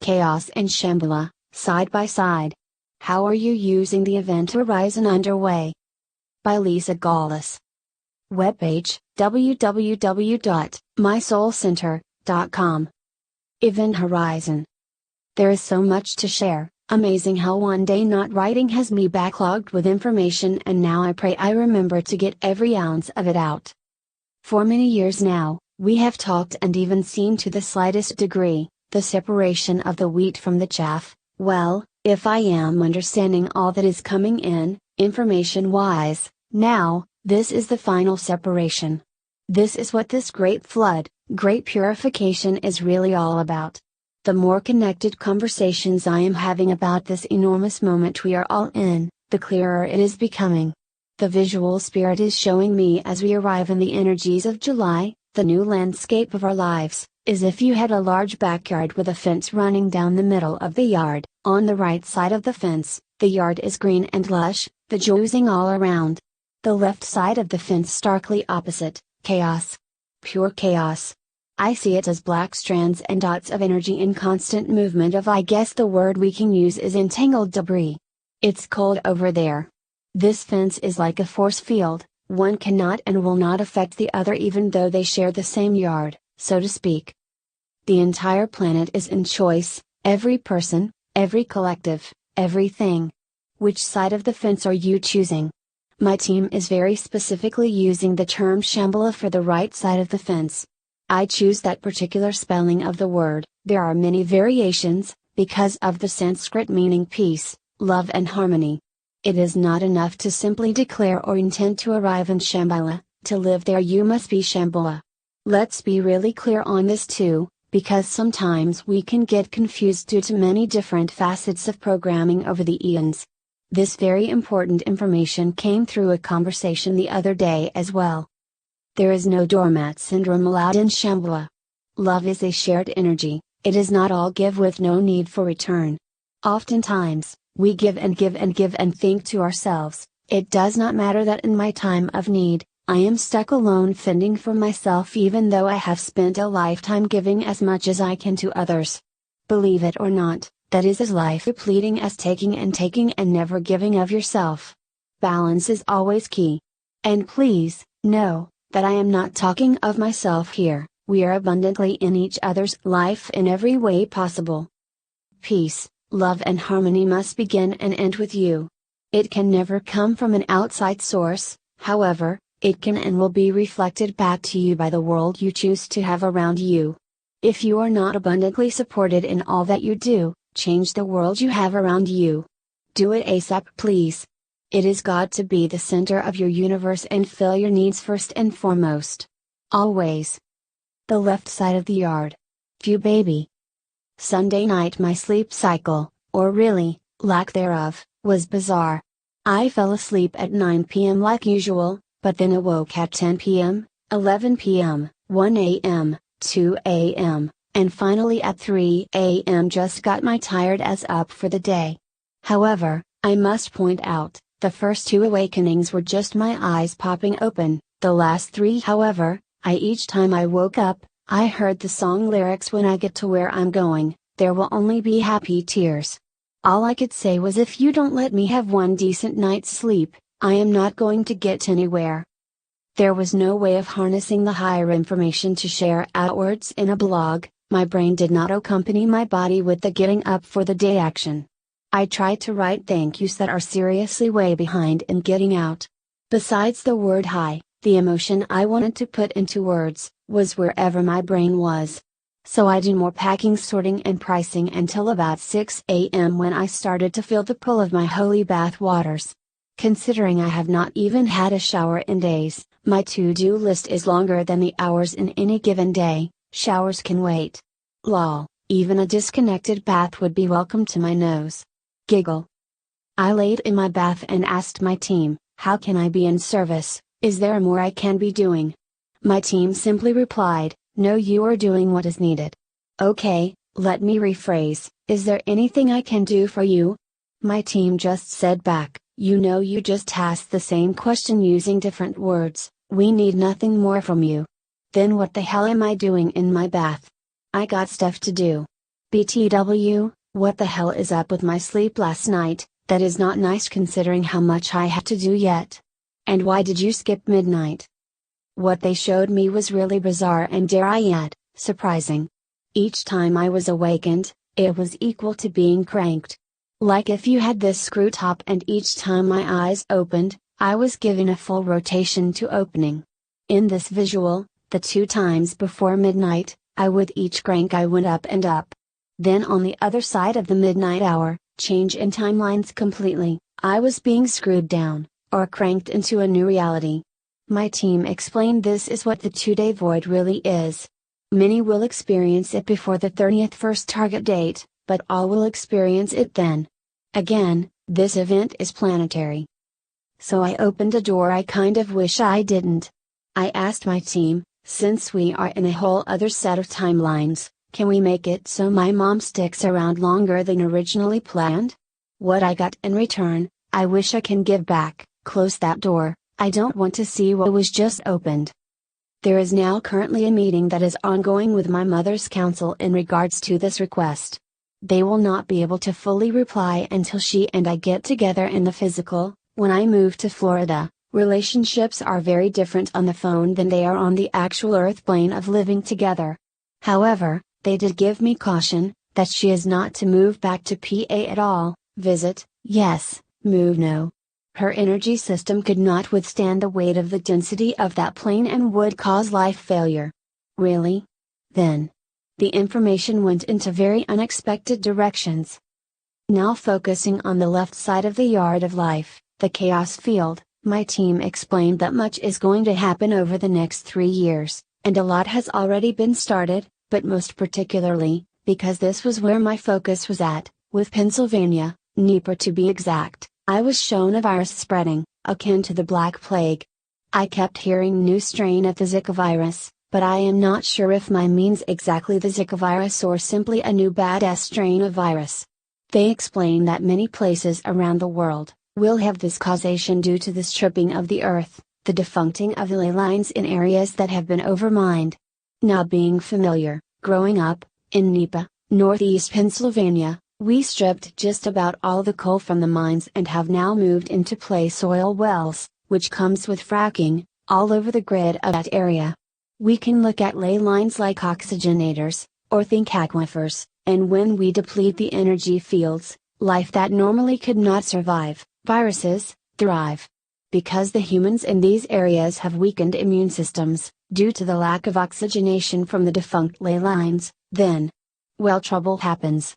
chaos and Shambhala, side by side. How are you using the event horizon underway? By Lisa Gawlas. Webpage, www.mysoulcenter.com. Event horizon. There is so much to share. Amazing how one day not writing has me backlogged with information, and now I pray I remember to get every ounce of it out. For many years now, we have talked and even seen to the slightest degree, the separation of the wheat from the chaff. Well, if I am understanding all that is coming in, information-wise, now, this is the final separation. This is what this great flood, great purification is really all about. The more connected conversations I am having about this enormous moment we are all in, the clearer it is becoming. The visual spirit is showing me as we arrive in the energies of July, the new landscape of our lives, is if you had a large backyard with a fence running down the middle of the yard. On the right side of the fence, the yard is green and lush, the oozing all around. The left side of the fence starkly opposite, chaos. Pure chaos. I see it as black strands and dots of energy in constant movement of, I guess the word we can use is entangled debris. It's cold over there. This fence is like a force field, one cannot and will not affect the other even though they share the same yard, so to speak. The entire planet is in choice, every person, every collective, everything. Which side of the fence are you choosing? My team is very specifically using the term Shambhala for the right side of the fence. I choose that particular spelling of the word. There are many variations, because of the Sanskrit meaning peace, love and harmony. It is not enough to simply declare or intend to arrive in Shambhala. To live there you must be Shambhala. Let's be really clear on this too, because sometimes we can get confused due to many different facets of programming over the eons. This very important information came through a conversation the other day as well. There is no doormat syndrome allowed in Shambhala. Love is a shared energy, it is not all give with no need for return. Oftentimes, we give and give and give and think to ourselves, it does not matter that in my time of need, I am stuck alone fending for myself even though I have spent a lifetime giving as much as I can to others. Believe it or not, that is as life-depleting as taking and never giving of yourself. Balance is always key. And please, know, that I am not talking of myself here, we are abundantly in each other's life in every way possible. Peace, love and harmony must begin and end with you. It can never come from an outside source, however, it can and will be reflected back to you by the world you choose to have around you. If you are not abundantly supported in all that you do, change the world you have around you. Do it ASAP please. It is God to be the center of your universe and fill your needs first and foremost. Always. The left side of the yard. Phew baby. Sunday night my sleep cycle, or really, lack thereof, was bizarre. I fell asleep at 9 p.m. like usual, but then awoke at 10 p.m., 11 p.m., 1 a.m., 2 a.m., and finally at 3 a.m. just got my tired ass up for the day. However, I must point out, the first two awakenings were just my eyes popping open, the last three however, each time I woke up, I heard the song lyrics when I get to where I'm going, there will only be happy tears. All I could say was if you don't let me have one decent night's sleep, I am not going to get anywhere. There was no way of harnessing the higher information to share outwards in a blog, my brain did not accompany my body with the getting up for the day action. I tried to write thank yous that are seriously way behind in getting out. Besides the word hi, the emotion I wanted to put into words, was wherever my brain was. So I did more packing, sorting and pricing until about 6 a.m. when I started to feel the pull of my holy bath waters. Considering I have not even had a shower in days, my to-do list is longer than the hours in any given day. Showers can wait. Lol, even a disconnected bath would be welcome to my nose. Giggle. I laid in my bath and asked my team, how can I be in service, is there more I can be doing? My team simply replied, no you are doing what is needed. Okay, let me rephrase, is there anything I can do for you? My team just said back, you just asked the same question using different words, we need nothing more from you. Then what the hell am I doing in my bath? I got stuff to do. BTW, what the hell is up with my sleep last night? That is not nice considering how much I have to do yet. And why did you skip midnight? What they showed me was really bizarre and, dare I add, surprising. Each time I was awakened, it was equal to being cranked. Like if you had this screw top, and each time my eyes opened, I was given a full rotation to opening. In this visual, the 2 times before midnight, with each crank I went up and up. Then on the other side of the midnight hour, change in timelines completely, I was being screwed down, or cranked into a new reality. My team explained this is what the 2-day void really is. Many will experience it before the 30th first target date, but all will experience it then. Again, this event is planetary. So I opened a door I kind of wish I didn't. I asked my team, since we are in a whole other set of timelines, can we make it so my mom sticks around longer than originally planned? What I got in return, I wish I can give back. Close that door, I don't want to see what was just opened. There is now currently a meeting that is ongoing with my mother's council in regards to this request. They will not be able to fully reply until she and I get together in the physical. When I moved to Florida, relationships are very different on the phone than they are on the actual earth plane of living together. However, they did give me caution, that she is not to move back to PA at all, visit, yes, move no. Her energy system could not withstand the weight of the density of that plane and would cause life failure. Really? Then. The information went into very unexpected directions. Now focusing on the left side of the yard of life, the chaos field, my team explained that much is going to happen over the next 3 years, and a lot has already been started, but most particularly, because this was where my focus was at, with Pennsylvania, Nipah to be exact, I was shown a virus spreading, akin to the Black Plague. I kept hearing new strain of the Zika virus, but I am not sure if my means exactly the Zika virus or simply a new badass strain of virus. They explain that many places around the world will have this causation due to the stripping of the earth, the defuncting of the ley lines in areas that have been overmined. Now being familiar, growing up, in Nipah, northeast Pennsylvania, we stripped just about all the coal from the mines and have now moved into play soil wells, which comes with fracking, all over the grid of that area. We can look at ley lines like oxygenators, or think aquifers, and when we deplete the energy fields, life that normally could not survive, viruses, thrive. Because the humans in these areas have weakened immune systems, due to the lack of oxygenation from the defunct ley lines, then, well, trouble happens.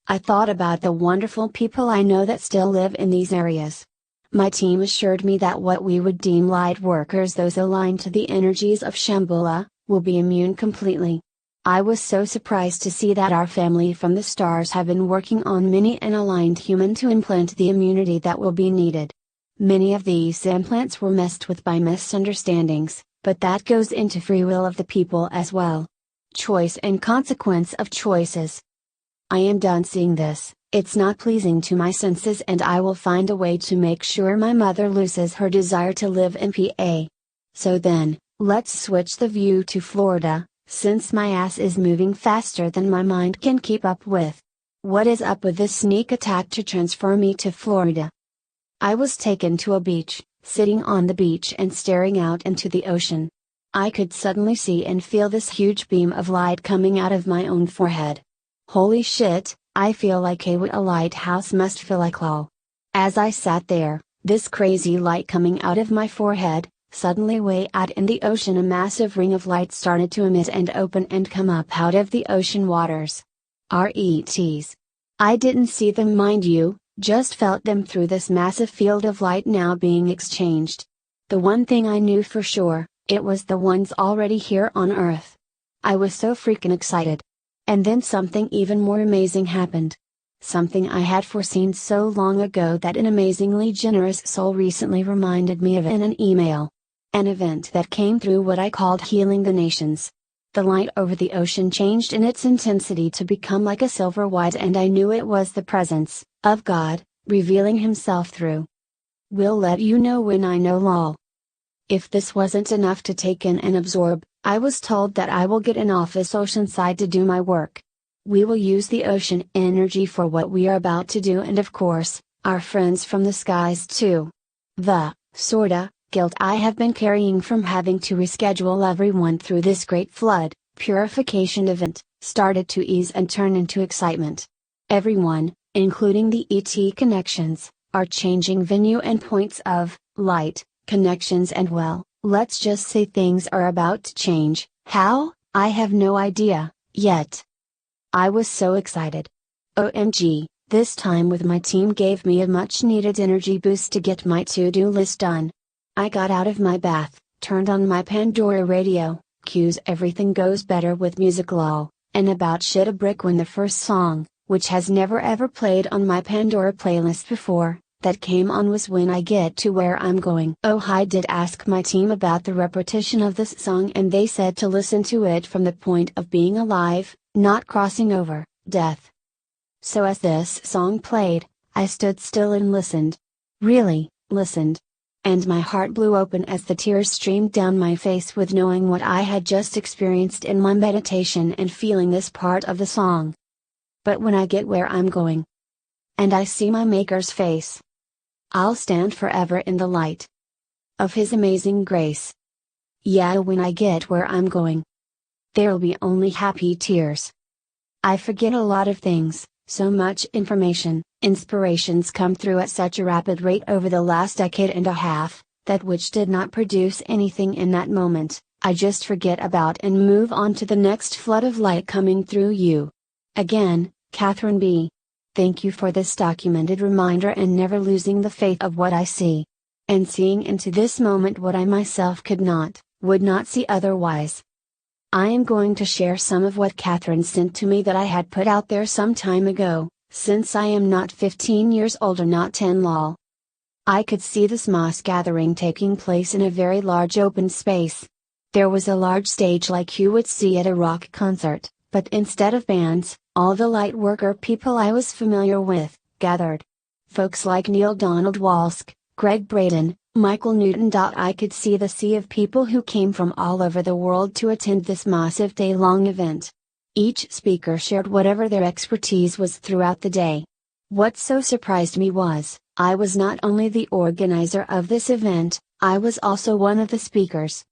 I thought about the wonderful people I know that still live in these areas. My team assured me that what we would deem light workers, those aligned to the energies of Shambhala, will be immune completely. I was so surprised to see that our family from the stars have been working on many an aligned human to implant the immunity that will be needed. Many of these implants were messed with by misunderstandings, but that goes into free will of the people as well. Choice and consequence of choices. I am done seeing this, it's not pleasing to my senses, and I will find a way to make sure my mother loses her desire to live in PA. So then, let's switch the view to Florida, since my ass is moving faster than my mind can keep up with. What is up with this sneak attack to transfer me to Florida? I was taken to a beach, sitting on the beach and staring out into the ocean. I could suddenly see and feel this huge beam of light coming out of my own forehead. Holy shit, I feel like what a lighthouse must feel like, lol. As I sat there, this crazy light coming out of my forehead, suddenly way out in the ocean a massive ring of light started to emit and open and come up out of the ocean waters. RETs. I didn't see them, mind you, just felt them through this massive field of light now being exchanged. The one thing I knew for sure, it was the ones already here on Earth. I was so freaking excited. And then something even more amazing happened. Something I had foreseen so long ago that an amazingly generous soul recently reminded me of in an email. An event that came through what I called healing the nations. The light over the ocean changed in its intensity to become like a silver white, and I knew it was the presence of God, revealing himself through. Will let you know when I know, lol. If this wasn't enough to take in and absorb, I was told that I will get an office oceanside to do my work. We will use the ocean energy for what we are about to do, and of course, our friends from the skies too. The, sorta, guilt I have been carrying from having to reschedule everyone through this great flood, purification event, started to ease and turn into excitement. Everyone, including the ET connections, are changing venue and points of light connections, and well, let's just say things are about to change. How? I have no idea, yet. I was so excited. OMG, this time with my team gave me a much needed energy boost to get my to-do list done. I got out of my bath, turned on my Pandora radio, cues everything goes better with music lol, and about shit a brick when the first song, which has never ever played on my Pandora playlist before, that came on was When I Get to Where I'm Going. Oh, I did ask my team about the repetition of this song, and they said to listen to it from the point of being alive, not crossing over, death. So as this song played, I stood still and listened. Really, listened. And my heart blew open as the tears streamed down my face with knowing what I had just experienced in my meditation and feeling this part of the song. But when I get where I'm going, and I see my Maker's face, I'll stand forever in the light of His amazing grace. Yeah, when I get where I'm going, there'll be only happy tears. I forget a lot of things, so much information, inspirations come through at such a rapid rate over the last decade and a half, that which did not produce anything in that moment, I just forget about and move on to the next flood of light coming through you. Again, Catherine B. Thank you for this documented reminder and never losing the faith of what I see. And seeing into this moment what I myself could not, would not see otherwise. I am going to share some of what Catherine sent to me that I had put out there some time ago, since I am not 15 years old or not 10 lol. I could see this mass gathering taking place in a very large open space. There was a large stage like you would see at a rock concert, but instead of bands, all the light worker people I was familiar with, gathered. Folks like Neil Donald Walsh, Greg Braden, Michael Newton. I could see the sea of people who came from all over the world to attend this massive day-long event. Each speaker shared whatever their expertise was throughout the day. What so surprised me was, I was not only the organizer of this event, I was also one of the speakers.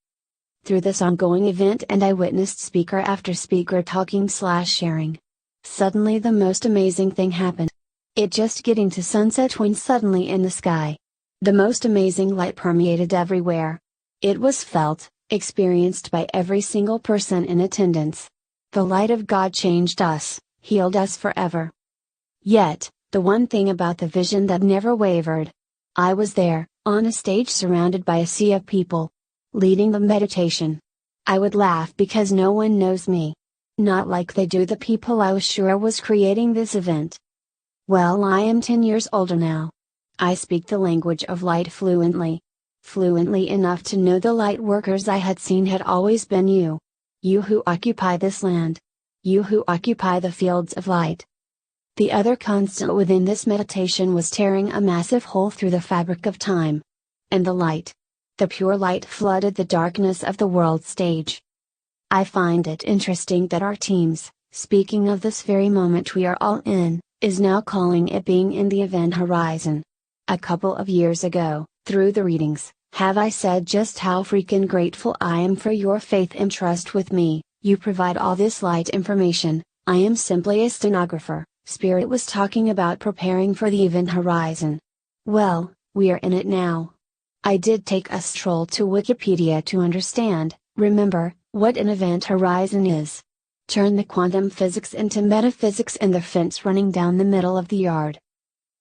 Through this ongoing event, and I witnessed speaker after speaker talking/sharing. Suddenly the most amazing thing happened. It just getting to sunset when suddenly in the sky, the most amazing light permeated everywhere. It was felt, experienced by every single person in attendance. The light of God changed us, healed us forever. Yet, the one thing about the vision that never wavered. I was there, on a stage surrounded by a sea of people, leading the meditation. I would laugh because no one knows me. Not like they do the people I was sure was creating this event. Well, I am 10 years older now. I speak the language of light fluently. Fluently enough to know the light workers I had seen had always been you. You who occupy this land. You who occupy the fields of light. The other constant within this meditation was tearing a massive hole through the fabric of time. And the light. The pure light flooded the darkness of the world stage. I find it interesting that our teams, speaking of this very moment we are all in, is now calling it being in the event horizon. A couple of years ago, through the readings, have I said just how freaking grateful I am for your faith and trust with me. You provide all this light information. I am simply a stenographer. Spirit was talking about preparing for the event horizon. Well, we are in it now. I did take a stroll to Wikipedia to understand, remember, what an event horizon is. Turn the quantum physics into metaphysics and the fence running down the middle of the yard.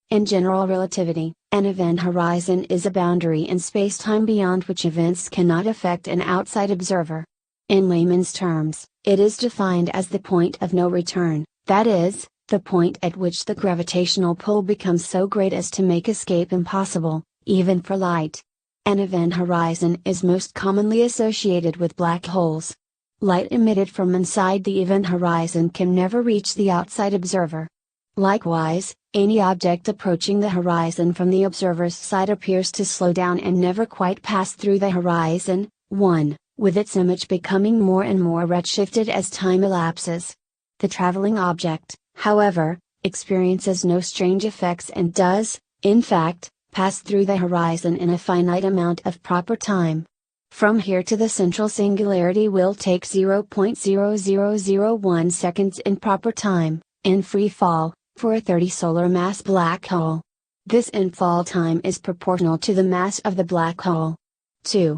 In general relativity, an event horizon is a boundary in space-time beyond which events cannot affect an outside observer. In layman's terms, it is defined as the point of no return, that is, the point at which the gravitational pull becomes so great as to make escape impossible, even for light. An event horizon is most commonly associated with black holes. Light emitted from inside the event horizon can never reach the outside observer. Likewise, any object approaching the horizon from the observer's side appears to slow down and never quite pass through the horizon, with its image becoming more and more redshifted as time elapses. The traveling object, however, experiences no strange effects and does, in fact, pass through the horizon in a finite amount of proper time. From here to the central singularity will take 0.0001 seconds in proper time, in free fall, for a 30 solar mass black hole. This infall time is proportional to the mass of the black hole. 2.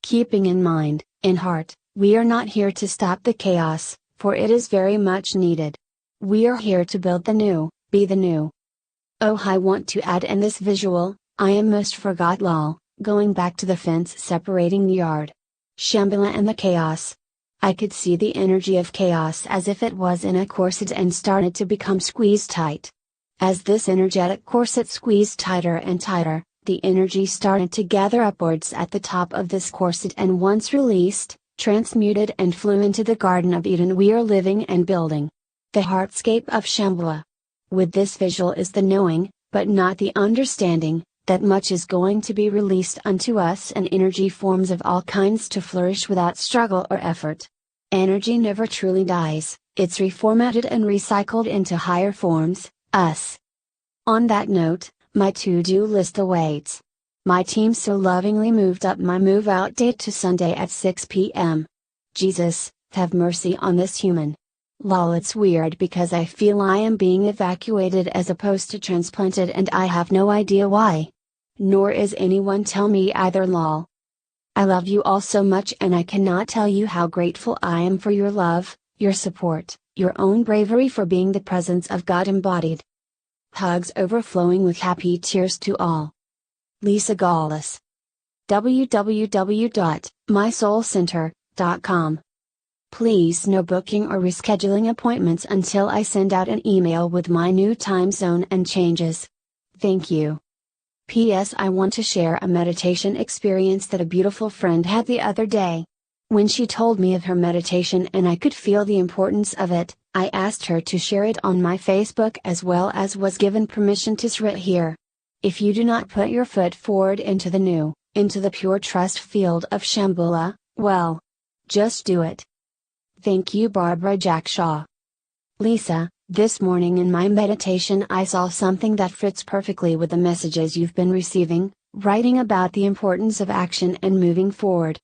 Keeping in mind, in heart, we are not here to stop the chaos, for it is very much needed. We are here to build the new, be the new. Oh, I want to add in this visual, I am most forgot lol, going back to the fence separating the yard. Shambhala and the chaos. I could see the energy of chaos as if it was in a corset and started to become squeezed tight. As this energetic corset squeezed tighter and tighter, the energy started to gather upwards at the top of this corset and once released, transmuted and flew into the Garden of Eden we are living and building. The heartscape of Shambhala. With this visual is the knowing, but not the understanding, that much is going to be released unto us and energy forms of all kinds to flourish without struggle or effort. Energy never truly dies, it's reformatted and recycled into higher forms, us. On that note, my to-do list awaits. My team so lovingly moved up my move-out date to Sunday at 6 p.m. Jesus, have mercy on this human. Lol, it's weird because I feel I am being evacuated as opposed to transplanted and I have no idea why. Nor is anyone tell me either lol. I love you all so much and I cannot tell you how grateful I am for your love, your support, your own bravery for being the presence of God embodied. Hugs overflowing with happy tears to all. Lisa Gawlas. www.mysoulcenter.com. Please no booking or rescheduling appointments until I send out an email with my new time zone and changes. Thank you. P.S. I want to share a meditation experience that a beautiful friend had the other day. When she told me of her meditation and I could feel the importance of it, I asked her to share it on my Facebook as well as was given permission to share it here. If you do not put your foot forward into the new, into the pure trust field of Shambhala, well, just do it. Thank you, Barbara Jack Shaw. Lisa, this morning in my meditation I saw something that fits perfectly with the messages you've been receiving, writing about the importance of action and moving forward.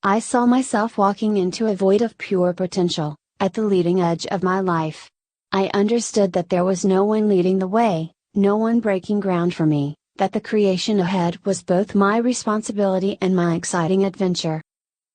I saw myself walking into a void of pure potential, at the leading edge of my life. I understood that there was no one leading the way, no one breaking ground for me, that the creation ahead was both my responsibility and my exciting adventure.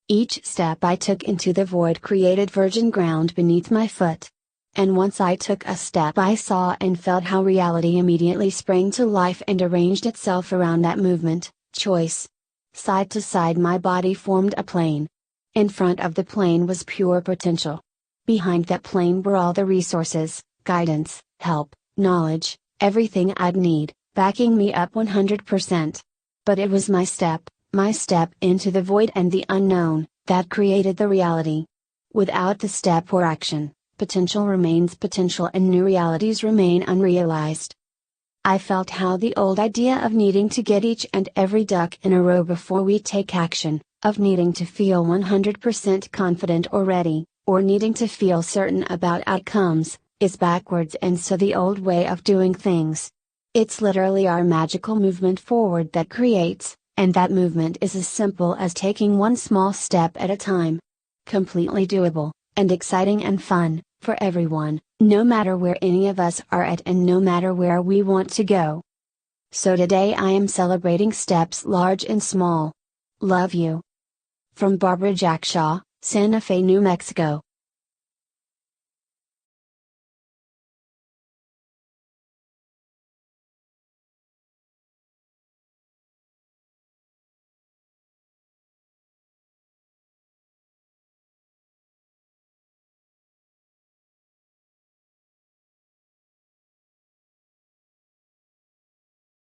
Each step I took into the void created virgin ground beneath my foot. And once I took a step I saw and felt how reality immediately sprang to life and arranged itself around that movement, choice. Side to side my body formed a plane. In front of the plane was pure potential. Behind that plane were all the resources, guidance, help, knowledge, everything I'd need, backing me up 100%. But it was my step into the void and the unknown, that created the reality. Without the step or action, potential remains potential and new realities remain unrealized. I felt how the old idea of needing to get each and every duck in a row before we take action, of needing to feel 100% confident or ready, or needing to feel certain about outcomes, is backwards and so the old way of doing things. It's literally our magical movement forward that creates, and that movement is as simple as taking one small step at a time. Completely doable, and exciting and fun, for everyone, no matter where any of us are at and no matter where we want to go. So today I am celebrating steps large and small. Love you. From Barbara Jack Shaw, Santa Fe, New Mexico.